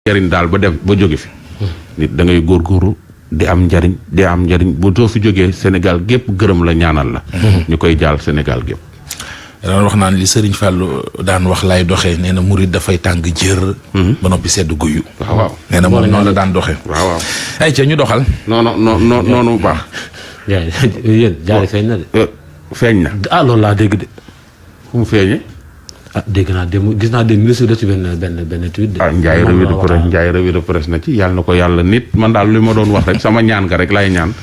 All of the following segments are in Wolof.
njariñ daal ba def ba jóge fi nit da ngay góorgóorlu di am njariñ bu soo fi jógee Sénégal gépp gërëm la ñaanal la ñu koy jaal Sénégal gépp daan wax naan li Serigne Fallou daan wax lay doxee nee na murid dafay tàng jër ba noppi sedd guyu waaw nee na moom noonu la daan doxee waaw ay ca ñu doxal noonu bu baax yéen jaare feeñ na de feeñ na loolu laa dégg de fu mu feeñee dégg naa dem gis naa dem ministre def ci benn tweet de Ndiaye revue de presse na ci yàlla na ko yàlla nit man daal li ma doon wax rek sama ñaan nga rek lay ñaan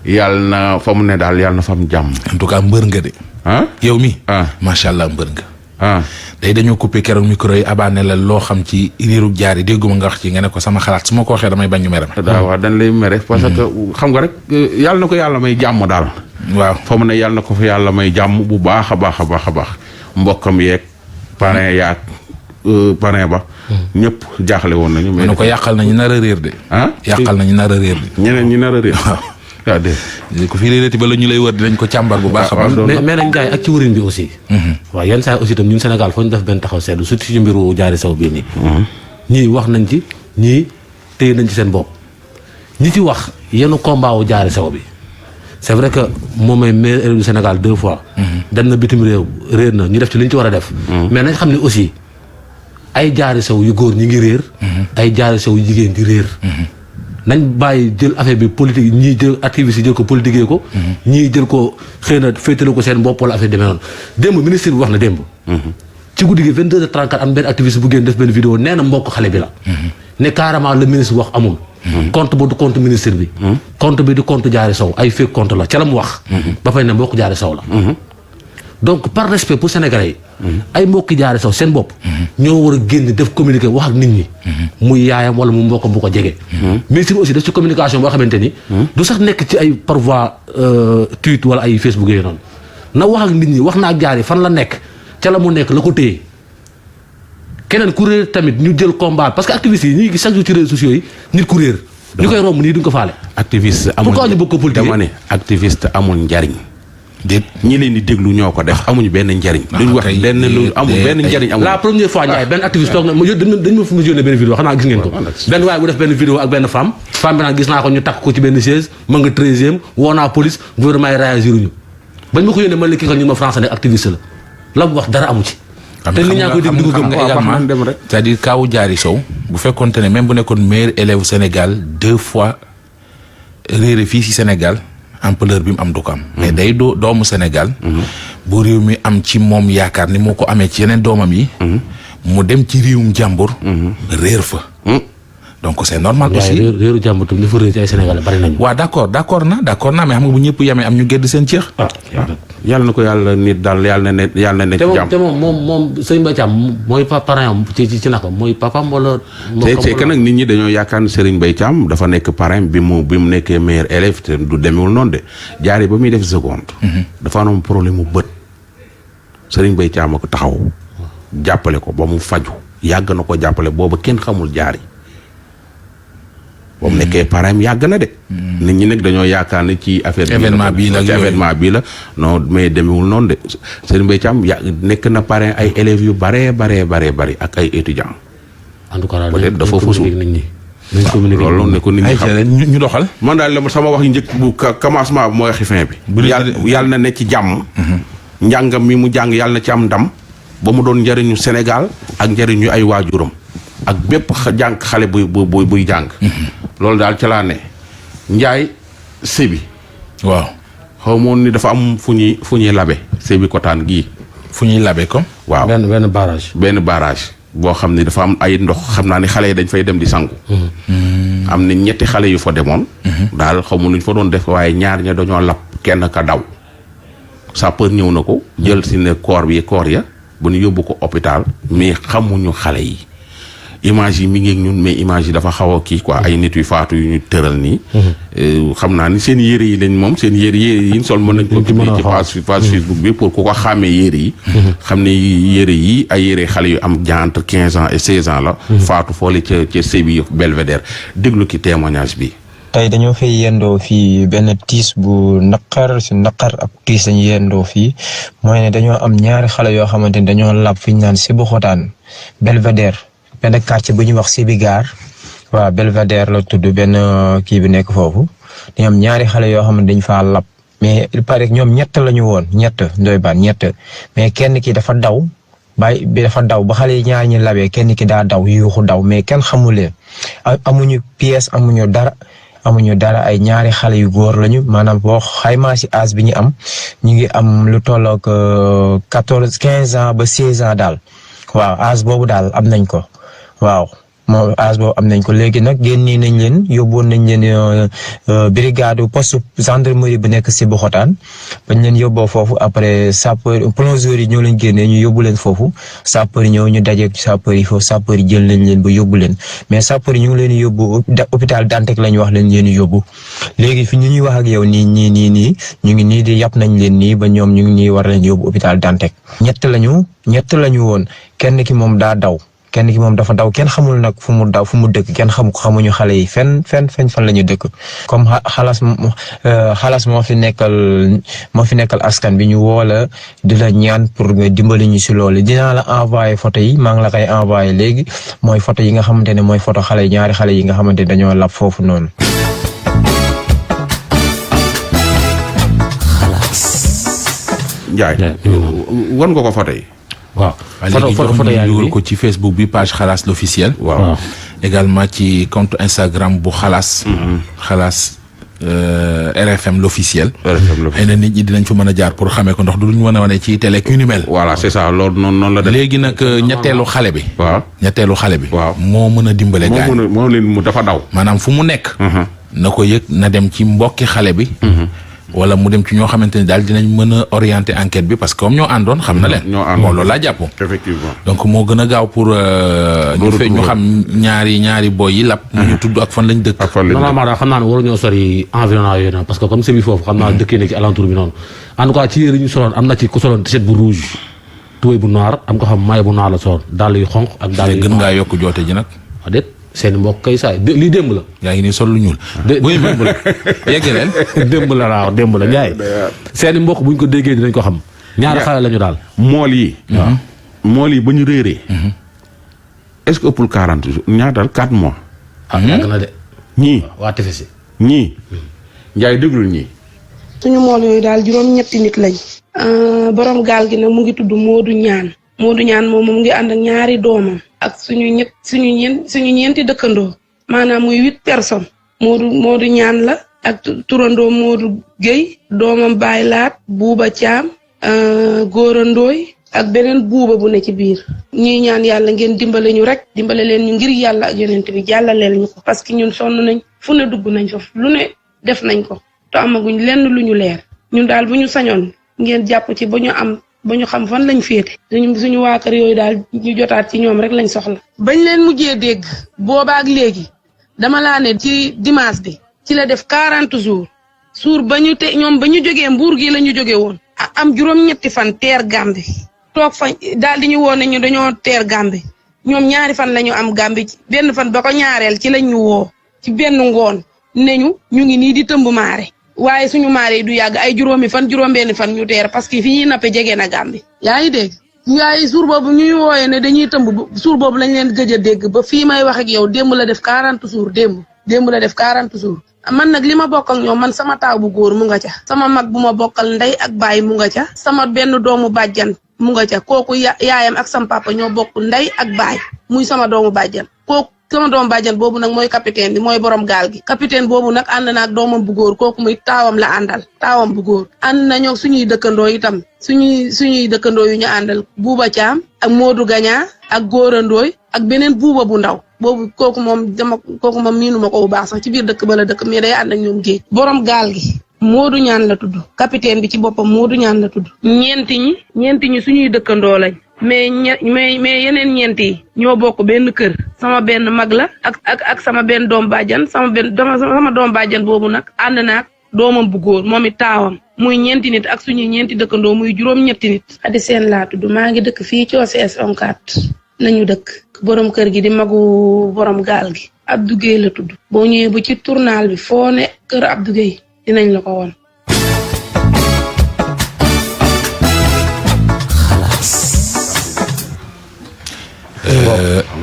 yàlla na fa mu ne daal yàlla na fa am jàmm en tout cas mbër nga de yow mi macha allah mbër nga day dañoo coupé keroog micro yi abaane la loo xam ci riiru jaar yi dégguma nga wax ci nga ne ko sama xalaat su ma ko waxee damay bañ ñu mere daa waaw dañ lay mere parce que xam nga rek yàlla na ko yàlla may jàmm daal waaw fa mu ne yàlla na ko fa yàlla may jàmm bu baax a baax a baax a baax mbokkam yeeg parrain yaag parrain ba ñëpp jaaxle woon nañu mais ko yàqal nañu nar a réer de yàqal nañu nar a réer de ñeneen ñi nar a réer waaw dé ko fii réerati ba la ñu lay wër dinañ ko càmbar bu baax a baax mais nag Ndiaye ak ci wërin bi aussi waaw yenn saa aussi tam ñun Sénégal foo ñu def benn taxaw seetlu surtout ci mbiru Diary Sow bii nii ñii wax nañ ci ñii téye nañ ci seen bopp ñi ci wax yenn combat wu Diary Sow bi c'est vrai que moom mooy meilleur élève du Sénégal 2 fois dem na bitim réew réer na ñu def ci li ñu ci war a def mais nañ xam ne aussi ay Diary Sow yu góor ñi ngi réer ay Diary Sow yu jigéen di réer nañ bàyyi jël affaire bi politique ñii jël activiste yi jël ko politiquer ko ñii jël ko xëy na féetale ko seen bopp wala affaire demee noonu démb ministre bi wax na démb ci guddi gi 22h34 am benn activiste bu génn def benn vidéo nee na mbokk xale bi la ne carrément le ministre wax amul compte ba du compte ministre bi compte bi du compte Diary Sow ay fake compte la ca la mu wax ba fay ne mbokk Diary Sow la donc par respect pour Sénégalais yi ay mbokki Diary Sow seen bopp ñoo war a génn def communiqué wax ak nit ñi muy yaayam wala mu mbokkam bu ko jege ministre bi aussi def ci communication boo xamante ni du sax nekk ci ay par voie tweet wala ay Facebook yooyu noonu na wax ak nit ñi wax na ak Diary fan la nekk ca la mu nekk la ko téye keneen ku réer tamit ñu jël combat parce que activistes yi ñuy gis chaque jour ci réseaux sociaux yi nit ku réer ñu koy romb nii duñ ko faale activiste amul pourquoi ñu bëgg ko politique dama ne activiste amul njariñ déet ñi leen di déglu ñoo ko def amuñu benn njariñ duñ wax benn lu amul benn njariñ amul la première fois Ndiaye benn activiste toog na dañ ma fu mu yónnee benn vidéo xanaa gis ngeen ko benn waaye bu def benn vidéo ak benn femme bi nag gis naa ko ñu takk ko ci benn chaise ma nga 13e woo naa police gouvernement yi réagir ñu bañ ma ko yónnee man la kii ko ñu ma français ne activiste la mu wax dara amu ci te nit ñaa koy dégg di ko gëm également c'est-à-dire kaawu Diary Sow bu fekkoonte ne même bu nekkoon meilleur élève Sénégal 2 fois réere fii ci Sénégal ampleur bi mu am du ko am mais day doomu Sénégal bu réew mi am ci moom yaakaar ni moo ko amee ci yeneen doomam yi mu dem ci réewum jàmbur réer fa donc c'est normal aussi réeru jàmbur tam ñu fa réer ci ay Sénégalais bari nañu waaw d'accord naa mais xam nga bu ñëpp yamee am ñu gedd seen ceex yàlla na ko yàlla nit daal yàlla na ne ci jàmm te moom sëñ Mbaye Thiam mooy parrain ci naka mooy papaam wala c'est que nag nit ñi dañoo yaakaar ne Serigne Mbaye Thiam dafa nekk parrain bi mu nekkee meilleur élève te du demewul noonu de Diary ba muy def seconde dafa am problème mu bët Serigne Mbaye Thiam a ko taxaw jàppale ko ba mu faju yàgg na ko jàppale booba kenn xamul Diary ba mu nekkee parrain yàgg na de nit ñi nag dañoo yaakaar ne ci affaire événement bii la non mais demewul noonu de Serigne Mbaye Thiam nekk na parrain ay élèves yu bari ak ay étudiants en tout cas peut-être dafa fusu loolu ne ko nit ñi xam ñu doxal man daal la sama wax njëkk bu commencement bi mooy waxi fin bi yàlla na ne ci jàmm njàngam mi mu jàng yàlla na ci am ndam ba mu doon njëriñu Sénégal ak njëriñu ay waajuram ak bépp jàng xale buy jàng loolu daal ca laa ne Ndiaye sébi waaw xaw moon ni dafa am fu ñuy labe sébi kotaan gii fu ñuy labe comme waaw benn barrage boo xam ni dafa am ay ndox xam naa ni xale yi dañ fay dem di sangu am na 2 xale yu fa demoon daal xaw ma nuñ fa doon def waaye ñaar ña dañoo lab kenn ka daw sapeur ñëw na ko jël si ne koor ya bu ñu yóbbu ko hôpital mais xamuñu xale yi image yi mi ngi ak ñun mais image yi dafa xaw a kii quoi ay nit yu faatu yu ñu tëral nii xam naa ni seen yére yi lañ moom seen yére yi sol mën nañ ko publier ci page Facebook bi pour ku ko xàmmee yére yi xam ne yére yi ay yére xale yu am entre 15 ans et 16 ans la faatu foole ca Sébi Belvédère déglu ki témoignage bi tey dañoo fay yendoo fii benn tiis bu naqar ak tiis dañu yendoo fii mooy ne dañoo am ñaari xale yoo xamante ni dañoo lab fi ñu naan Sébikotane Belvédère benn quartier bu ñuy wax Sibigar waaw Belvédère la tudd benn kii bi nekk foofu dañu am ñaari xale yoo xam ne dañ faa lab mais il paraît que ñoom ñett la ñu woon ñett ndoy baan ñett mais kenn ki dafa daw bàyyi bi dafa daw ba xale yi ñaar ñi labee kenn ki daa daw yuuxu daw mais kenn xamuleen amuñu pièce amuñu dara ay ñaari xale yu góor lañu maanaam boo xaymaa si âge bi ñu am ñu ngi am lu tollook 15 ans ba 16 ans daal waaw âge boobu daal am nañ ko waaw moom âge boobu am nañ ko léegi nag génnee nañ leen yóbboon nañ leen brigade poste gendarmerie bu nekk si Boxotaan bañ leen yóbboo foofu après sapeur plongeurs yi ñoo leen génnee ñu yóbbu leen foofu sapeur yi ñëw ñu dajeeg sapeur yi foofu sapeur yi jël nañ leen ba yóbbu leen mais sapeur yi ñu ngi leen yóbbu hôpital Dantec lañ wax leen yóbbu léegi fi ñu ñuy wax ak yow nii ñu ngi nii di yàpp nañ leen nii ba ñoom ñu ngi nii war leen yóbbu hôpital Dantec ñett lañu woon kenn ki moom daa daw kenn ki moom dafa daw kenn xamul nag fu mu dëkk kenn xamuñu xale yi fan la ñu dëkk comme xalas moo fi nekkal askan bi ñu woola di la ñaan pour nga dimbali ñu si loolu dinaa la envoyé photo yi maa ngi la koy envoyé léegi mooy photo yi nga xamante ne mooy photo xale yi ñaari xale yi nga xamante ne dañoo lab foofu noonu. Ndiaye wan nga ko photo yi. waaw photo yaa ngi ko ci Facebook bi page Xalaas l'officiel. waaw également ci compte Instagram bu Xalaas. Xalaas RFM l'officiel. xëy na nit ñi dinañ fa mën a jaar pour xamee ko ndax duñ mën a wane ci télé yu ni mel. voilà c'est ça loolu noonu la def. léegi nag ñetteelu xale bi. waaw moo mën a dimbale. gars yi moo leen mu dafa daw. maanaam fu mu nekk. na ko yëg na dem ci mbokki xale bi. wala mu dem ci ñoo xamante ni daal dinañ mën a orienter enquête bi parce que comme ñoo àndoon xam na leen. ñoo àndoon bon loolu laa jàpp. effectivement donc moo gën a gaaw pour. ñu xam ñaari boy yi lap. ñu tudd ak fan lañ dëkk. normalement daal xam naa ne waruñoo sori environnement yooyu noonu parce que comme sebi foofu xam naa dëkkee nekk ci alentour bi noonu. en tout cas ci yére ñu soloon am na ci ku soloon t-shirt bu rouge tubéy bu noir am ko xam maay bu noir la soloon dàll yu xonq ak dàll yu. gën ngaa yokk joote ji nag. déet seen mbokk kay saay lii démb la. yaa ngi nii sol lu ñuul. démb la yegg leen. démb la laa wax démb la Ndiaye. seen mbokk bu ñu ko déggee dinañ ko xam. ñaari xale lañu daal. mool yi. mool yi ba ñu réeree. est-ce que ëppul 40 jours ñaata 4 mois. yàgg na de. ñii waa tefesi. ñii. Ndiaye déglul ñii. suñu mool yooyu daal juróom-ñetti nit lañ. borom gaal gi nag mu ngi tudd Modou Ñaan. Modou Ñaan moom mu ngi ànd ak ñaari doomam. ak suñu ñeenti dëkkandoo maanaam muy 8 personnes Modou Ñaan la ak turandoo Modou Guèye doomam Baay Laat Buuba Caam Góora Ndooy ak beneen buuba bu ne ci biir ñuy ñaan yàlla ngeen dimbale ñu rek dimbale leen ñu ngir yàlla ak yonent bi jàllaleel ñu ko parce que ñun sonn nañ fu ne dugg nañ fa lu ne def nañ ko te amaguñ lenn lu ñu leer ñun daal bu ñu sañoon ngeen jàpp ci ba ñu xam fan lañ féete suñu waa kër yooyu daal ñu jotaat ci ñoom rek lañ soxla. bañ leen mujjee dégg boobaak léegi dama laa ne ci dimanche bi ci la def 40 jours ba ñu ñoom ba ñu jógee Mbuur gi la ñu jógee woon. am juróom-ñetti fan teer Gàmbi toog fa daal di ñu woo ne ñu dañoo teer Gàmbi ñoom ñaari fan la ñu am Gàmbi benn fan ba ko ñaareel ci lañ ñu woo ci benn ngoon ne ñu ngi nii di tëmb maare. waaye suñu maare yi du yàgg ay juróom-benn fan ñu teer parce que fi ñuy nappe jege na Gàmbi yaa ngi dégg waaye suur boobu ñuy wooyee ne dañuy tëmb suur boobu lañ leen gëj a dégg ba fii may wax ak yow démb la def 40 jours démb la def 40 jours man nag li ma bokk ak ñoom man sama taaw bu góor mu nga ca sama mag bu ma bokkal ndey ak baay mu nga ca sama benn doomu bàjjan mu nga ca kooku yaayam ak sama papa ñoo bokk ndey ak baay muy sama doomu bàjjan kooku sama doomu bàjjan boobu nag mooy capitaine bi mooy borom gaal gi capitaine boobu nag ànd na ak doomam bu góor kooku muy taawam la àndal taawam bu góor ànd nañoo suñuy dëkkandoo itam suñuy dëkkandoo yu ñu àndal Buuba Caam ak Modou Gañaa ak Góora Ndooy ak beneen buuba bu ndaw boobu kooku moom miinu ma ko bu baax sax ci biir dëkk ba la dëkk mais day ànd ak ñoom géej borom gaal gi Modou Ñaan la tudd capitaine bi ci boppam Modou Ñaan la tudd ñeenti ñi suñuy dëkkandoo lañ mais yeneen ñeent yi ñoo bokk benn kër sama benn mag la ak sama benn doom bàjjan sama doom bàjjan boobu nag ànd naag doomam bu góor moom it taawam muy ñeenti nit ak suñuy ñeenti dëkkandoo muy juróom-ñetti nit. Adi Seen laa tudd maa ngi dëkk fii Cooses onkat lañu dëkk borom kër gi di magu borom gaal gi Abdou Guèye la tudd boo ñëwee bu ci tournal bi foo ne kër Abdou Guèye dinañ la ko won.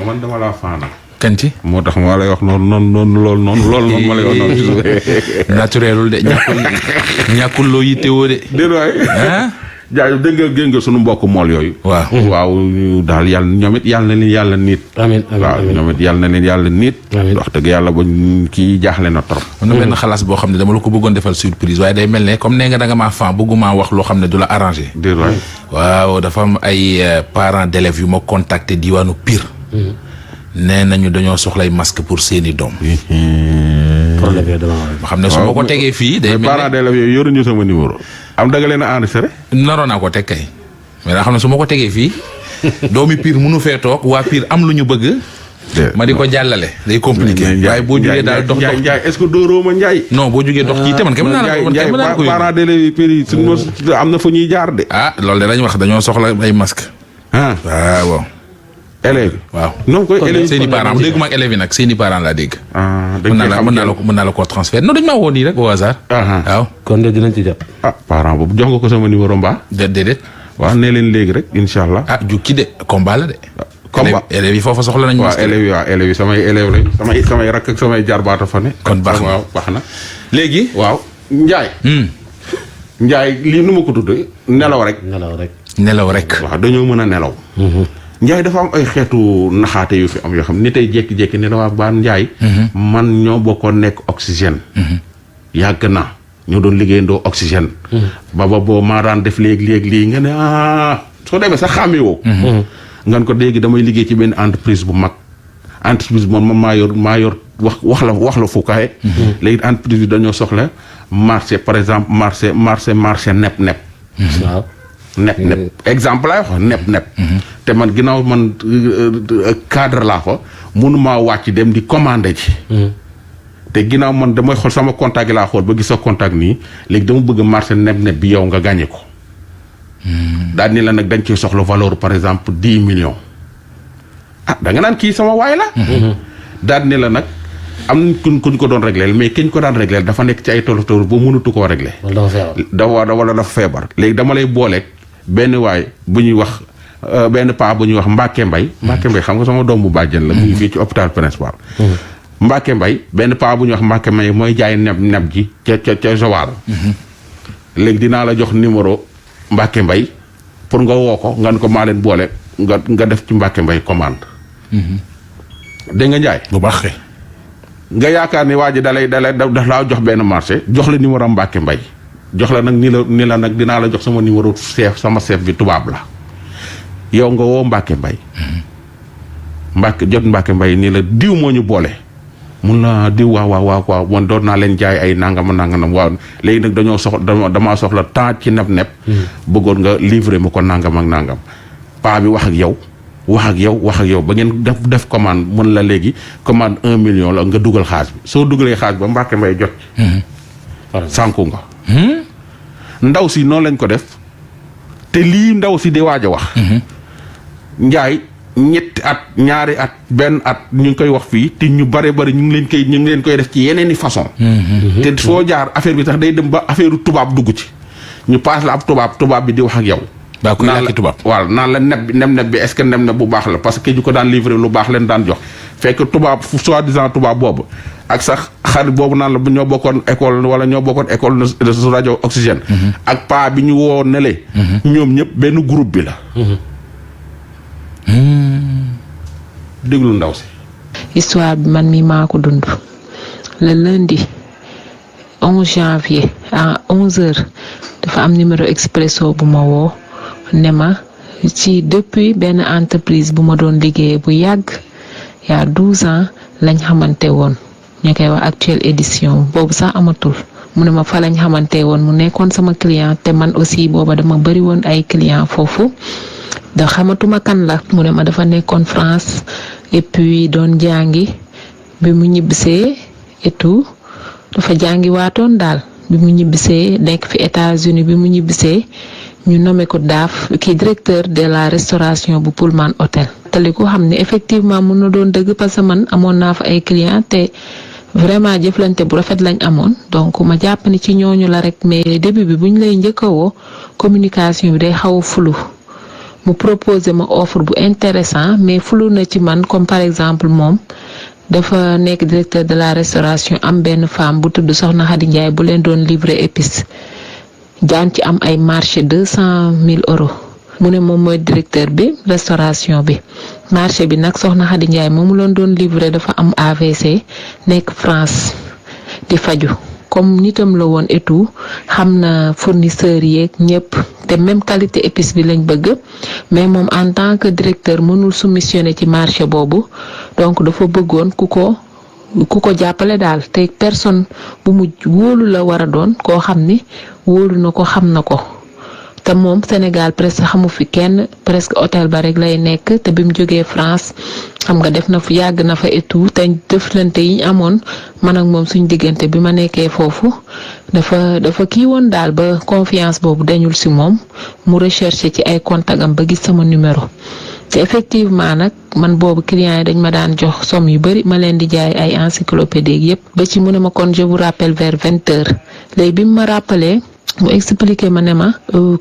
nga man dama laa faa nag. kan ci. moo tax ma lay wax noonu loolu noonu ma lay wax noonu. naturelul de ñàkkul loo yittewoo de. déedéet waay. ah. jaajëf dégg nga sunu mbokk mool yooyu. waaw daal yàlla ñoom it yàlla na leen yàlla niit. amiin waaw ñoom it yàlla na leen yàlla niit. amiin wax dëgg yàlla ba kii jaaxle na trop. am na benn xalaas boo xam ne dama la ko bëggoon defal surprise waaye day mel ne comme nee nga da nga maa fan bëgguma wax loo xam ne du la arrangé. déedéet waay. waaw dafa am ay parents d'élèves yu ma contacté diwaanu Pire. nee nañu dañoo soxlay masque pour seeni doom. problème yooyu dama ma xam ne su ma ko tegee fii. day mel ne parents d'élèves yooyu yoruñu sama numéro. am da nga leen a enregistré. naroon naa ko teg kay mais daa xam ne su ma ko tegee fii doomi Pire mënu fee toog waa Pire am lu ñu bëgg. ma di ko jàllale. day compliqué waaye boo jugee daal dox dox Ndiaye est-ce que dóoroo ma Ndiaye. non boo jugee dox ci te man kay mën naa la ko Ndiaye parents d'élèves yi Pire yi suñu am na fu ñuy jaar de. ah loolu de lañ wax dañoo soxla ay masque ah waaw. élèves yi. waaw non koy élèves seen i parents dégg ma ak élèves yi nag seen i parents laa dégg. dañ mën naa la ko transfert non dañ maa woo nii rek au hasard. waaw kon de dinañ ci jot. parent boobu jox nga ko sama numéro mbaa. déedéet. waaw nee leen léegi rek incha allah. jukki de combat la de. combat élèves yi foofa soxla nañu. waaw élèves yi samay élèves lañ samay rakk ak samay jarbaata fa ne. kon baax na waaw baax na. léegi. waaw Ndiaye. Ndiaye lii nu ma ko tuddee nelaw rek. nelaw rek. waaw dañoo mën a nelaw. Ndiaye dafa am ay xeetu naxaate yu fi am yoo xam ni tey jékki-jékki ne la waa baan Ndiaye. man ñoo bokkoon nekk oxygène. yàgg naa ñoo doon liggéeyandoo oxygène. ba boo maa daan def léegi lii nga ne soo demee sax xàmmee woo. ngan ko léegi damay liggéey ci benn entreprise bu mag. entreprise bu man maa yor wax la fu kaye. léegi entreprise bi dañoo soxla marché par exemple marché nepp. waaw. nepp exemple laay wax nepp. te man ginnaaw man cadre laa fa mënumaa wàcc dem di commander ci. te ginnaaw man damay xool sama contact laa xool ba gis sa contact nii léegi dama bëgg marché nepp bi yow nga gagné ko. daal ni la nag dañ ciy soxla valeur par exemple 10 millions. da nga naan kii sama waay la. daal ni la nag am nañ kuñ ko doon réglé mais kiñ ko daan réglé dafa nekk ci ay tolof tolof ba mënatu koo réglé. wala dafa feebar. léegi dama lay booleeg benn waay bu ñuy wax benn paa bu ñuy wax Mbacke Mbaye. Mbacke Mbaye xam nga sama doom bu bàjjen la. mu ngi fii ci hôpital principal. Mbacke Mbaye benn paa bu ñuy wax Mbacke Mbaye mooy jaay neb ji ca Joal. léegi dinaa la jox numéro Mbacke Mbaye pour nga woo ko nga ne ko maa leen boole nga def ci Mbacke Mbaye commande. dégg nga Ndiaye. bu baax nga yaakaar ni waa ji daf laa jox benn marché jox la numéro Mbacke Mbaye jox la nag ni la nag dinaa la jox sama numéro sama chef bi tubaab la yow nga woo Mbacke Mbaye. jot Mbacke Mbaye nii la diw moo ñu boole. mun na diw waaw man doon naa leen jaay ay nangam waaw léegi nag damaa soxla temps ci nepp. bëggoon nga livrer ma ko nangam ak nangam. paa bi wax ak yow ba ngeen def commande mun la léegi commande 1 million la nga dugal xaalis bi soo dugalee xaalis ba Mbacke Mbaye jot. sànku nga. ndaw si noonu lañ ko def te lii ndaw si di waaj a wax. Ndiaye ñetti at ñaari at benn at ñu ngi koy wax fii te ñu bare ñu ngi leen koy def ci yeneen i façon. te foo jaar affaire bi tax day dem ba affaire tubaab dugg ci ñu paas la ab tubaab bi di wax ak yow. daa koy làkki tubaab waaw naan la neb bi est-ce que neb bu baax la parce que ñu ko daan livrer lu baax leen daan jox fekk tubaab soi-disant tubaab boobu ak sax xarit boobu naan la bu ñoo bokkoon école wala ñoo bokkoon école de rajo oxygène. ak paa bi ñu woo nele ñoom ñëpp benn groupe bi la. déglu ndaw si. histoire bi man mi maa ko dund le lundi 11 janvier à 11h dafa am numéro expresso bu ma woo ne ma ci depuis benn entreprise bu ma doon liggéey bu yàgg y'a 12 ans lañ xamante woon ñu koy wax actuelle édition boobu sax amatul mu ne ma fa lañ xamante woon mu nekkoon sama client te man aussi booba dama bëri woon ay client foofu da xamatuma kan la mu ne ma dafa nekkoon France et puis doon jàngi bi mu ñibbisee et tout dafa jàngi waatoon daal bi mu ñibbisee nekk fi États-Unis bi mu ñibbisee ñu nommé ko daaf kii directeur de la restauration bu Pullman Hotel te li ko xam ne effectivement mun na doon dëgg parce que man amoon naa fa ay clients te vraiment jëflante bu rafet lañ amoon donc ma jàpp ni ci ñooñu la rek mais début bi buñ lay njëkk a woo communication bi day xaw a flou mu proposé ma offre bu intéressant mais flou na ci man comme par exemple moom dafa nekk directeur de la restauration am benn femme bu tudd Soxna Khady Ndiaye bu leen doon livrer épices daan ci am ay marché 200 000 euros mu ne moom mooy directeur bi restauration bi marché bi nag Soxna Khady Ndiaye moomu leen doon livrer dafa am AVC nekk France di faju comme nitam la woon et tout xam na fournisseurs yeeg ñëpp te même qualité épice bi lañ bëgg mais moom en tant que directeur mënul soumissionner ci marché boobu donc dafa bëggoon ku ko jàppale daal te personne bu mu wóolu la war a doon koo xam ni wóolu na ko xam na ko te moom Sénégal presque xamu fi kenn presque hôtel ba rek lay nekk te bi mu jógee France xam nga def na fu yàgg na fa et tout te jëflante yi ñu amoon man ak moom suñu diggante bi ma nekkee foofu dafa kii woon daal ba confiance boobu dañul si moom mu recherché ci ay contactam ba gis sama numéro te effectivement nag man boobu clients yi dañ ma daan jox somme yu bari ma leen di jaay ay encyclopédie yépp ba ci mu ne ma kon je vous rappelle vers 20h léegi bi mu ma rappelé mu expliqué ma ne ma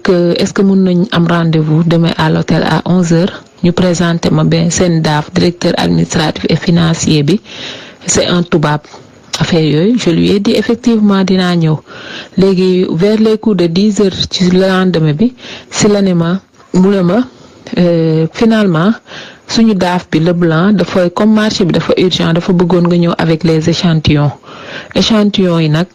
que est-ce que mun nañ am rendez-vous demain à l'hôtel à 11h ñu présenté ma ben seen DAF directeur administratif et financier bi c'est un tubaab affaire yooyu je lui ai dit effectivement dinaa ñëw léegi vers les coups de 10h ci lendemain bi si la ne ma mu ne ma finalement suñu DAF bi Leblanc dafa comme marché bi dafa urgent dafa bëggoon nga ñëw avec les échantillons yi nag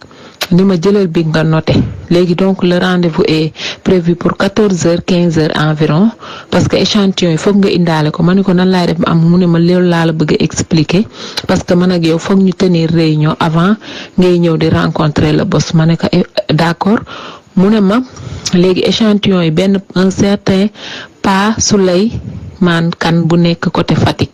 ni ma jëlal bi nga noté léegi donc le rendez-vous est prévu pour 14h 15h environ parce que échantillon yi foog nga indaale ko ma ne ko nan laay def am mu ne ma loolu laa la bëgg a expliquer parce que man ak yow foog ñu tenir réunion avant ngay ñëw di rencontrer le boss ma ne ko d'accord mu ne ma léegi échantillon yi benn un certain Pa Souleymane Kane bu nekk côté Fatick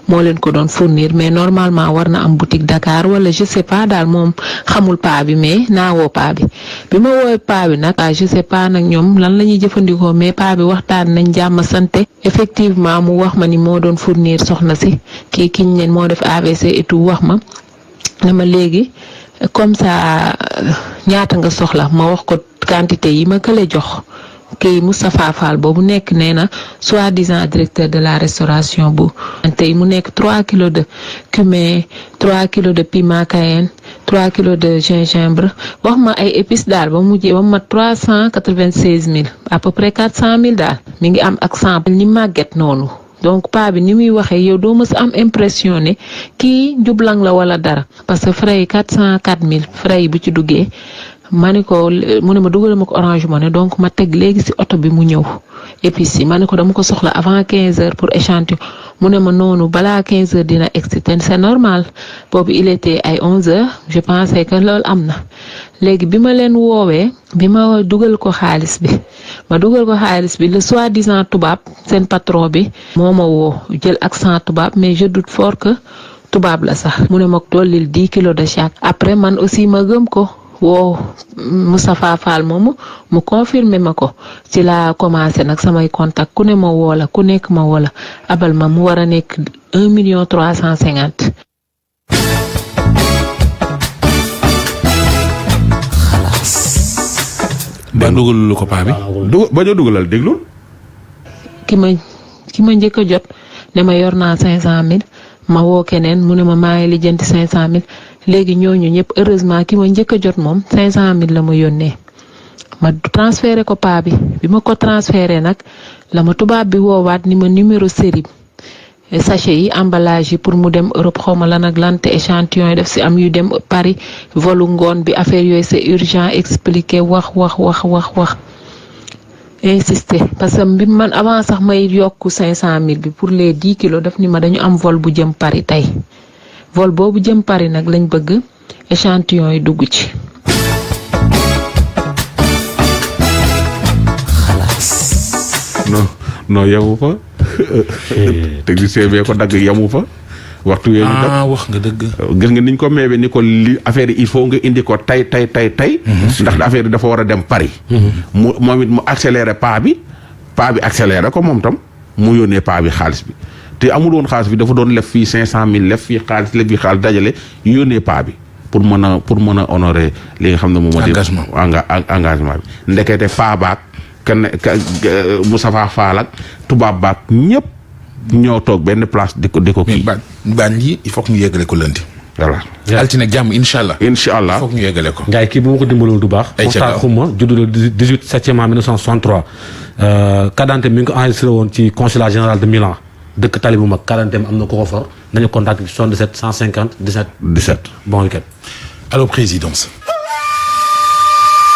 moo leen ko doon fournir mais normalement war na am boutique Dakar wala je sais pas daal moom xamul pa bi mais naa woo pa bi ma woowee pa bi nag je sais pas nag ñoom lan la ñuy jëfandikoo mais pa bi waxtaan nañ jàmm sante effectivement mu wax ma ni moo doon fournir soxna si kii kiñ leen moo def AVC et tout wax ma ne ma léegi comme ça ñaata nga soxla ma wax ko quantité yi ma kële jox kii Moustapha Fall boobu nekk nee na soi-disant directeur de la restauration bu tey mu nekk 3 kilos de cumin 3 kilos de piment cayenne 3 kilos de gingembre wax ma ay épices daal ba mujjee ba mu mat 396 000 à peu près 400 000 daal mi ngi am ak 100 ni màgget noonu donc pa bi ni muy waxee yow doo mës am impression ne kii njublang la wala dara parce que frais yi 404 000 frais yi bu ci duggee ma ne ko mu ne ma dugal ma ko Orange Money donc ma teg léegi ci oto bi mu ñëw épices yi ma ne ko dama ko soxla avant 15h pour échantillon mu ne ma noonu balaa 15h dina excité c'est normal boobu il était ay 11h je pensais que loolu am na léegi bi ma leen woowee bi ma dugal ko xaalis bi le soi-disant tubaab seen patron bi moo ma woo jël accent tubaab mais je doute fort que tubaab la sax mu ne ma dollil 10 kilos de chaque après man aussi ma gëm ko woo Moustapha Fall moomu mu confirmer ma ko ci la commencé nag samay contact ku ne ma woo la ku nekk ma woo la abal ma mu war a nekk 1,350 ba dugalul ko paa bi. bañ a dugalal déglul. ki ma njëkk a jot ne ma yor naa 500 000 ma woo keneen mu ne ma maa ngi lijjanti 500 000 léegi ñooñu ñëpp heureusement ki ma njëkk a jot moom 500 000 la ma yónnee ma transféré ko paa bi ma ko transféré nag la ma tubaab bi woowaat ni ma numéro série sachet yi emballage yi pour mu dem Europe xawma lan ak lan te échantillon yi def si am yu dem Paris volu ngoon bi affaire yooyu c'est urgent expliqué wax insisté parce que bi man avant sax may yokk 500 000 bi pour les 10 kilos daf ni ma dañu am vol bu jëm Paris tey vol boobu jëm Paris nag lañ bëgg échantillon yi dugg ci. non yamu fa. technicien bee ko dagg yamu fa. waxtu yooyu ñu dagg wax nga dëgg. gis nga niñ ko meebee ni ko li affaire yi il faut nga indi ko tey. ndax affaire yi dafa war a dem Paris. moom it mu accéléré pas bi accéléré ko moom tam mu yónnee pas bi xaalis bi te amul woon xaalis bi dafa doon lef fii 500 000 lef fii xaalis dajale yónnee pas bi pour mën a honorer li nga xam ne moom moo di engagement bi ndekete pas baak kenn Moustapha Fall ak tubaab baak ñëpp ñoo toog benn place di ko mais kii. baan lii il faut que ñu yeggale ko lundi. voilà. altine ak jàmm incha allah. incha allah il faut que ñu yeggale ko. Ndiaye kii bu ma ko dimbalul du baax. ay Mokhtar Xuma juddu le 18 septembre 1963 kadante mi ngi ko enregistré woon ci consulat général de Milan dëkk tali bu mag kadante am na ko ko for nañu contacté ci 77 150 17 17. bon week-end. allo présidence.